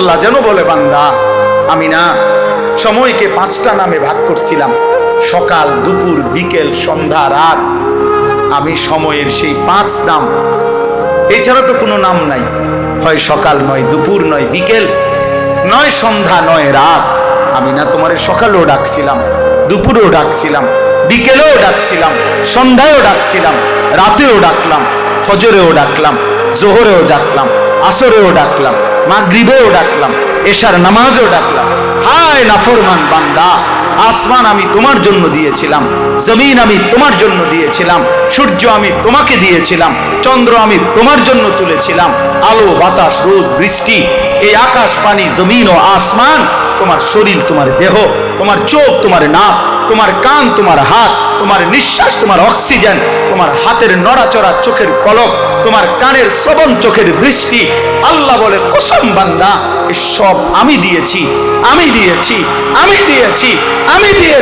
আল্লাহ যেন বলে, বান্দা আমি না সময়কে 5টা নামে ভাগ করছিলাম, সকাল, দুপুর, বিকেল, সন্ধ্যা, রাত। আমি সময়ের সেই 5 নাম, এছাড়া তো কোনো নাম নাই। হয় সকাল নয়, দুপুর নয়, বিকেল নয়, সন্ধ্যা নয়, রাত। আমি না তোমারে সকালেও ডাকছিলাম, দুপুরেও ডাকছিলাম, বিকেলেও ডাকছিলাম, সন্ধ্যায়ও ডাকছিলাম, রাতেও ডাকলাম, ফজরেও ডাকলাম, জোহরেও ডাকলাম, আসরেও ডাকলাম, মাগরিবেও ডাকলাম, এশার নামাজেও ডাকলাম। হায় নাফরমান বান্দা, আসমান আমি তোমার জন্য দিয়েছিলাম, জমিন আমি তোমার জন্য দিয়েছিলাম, সূর্য আমি তোমাকে দিয়েছিলাম, চন্দ্র আমি তোমার জন্য তুলেছিলাম, আলো, বাতাস, রোদ, বৃষ্টি, এই আকাশ, পানি, জমিন ও আসমান, তোমার শরীর, তোমার দেহ, তোমার চোখ, তোমার নাক, তোমার কান, তোমার হাত, তোমার নিঃশ্বাস, তোমার অক্সিজেন, তোমার হাতের নড়াচড়া, চোখের পলক, তোমার কানের শ্রবণ, চোখের দৃষ্টি। আল্লাহ বলে, কসম বান্দা, এসব আমি দিয়েছি, আমি দিয়েছি, আমি দিয়েছি, আমি দিয়েছি।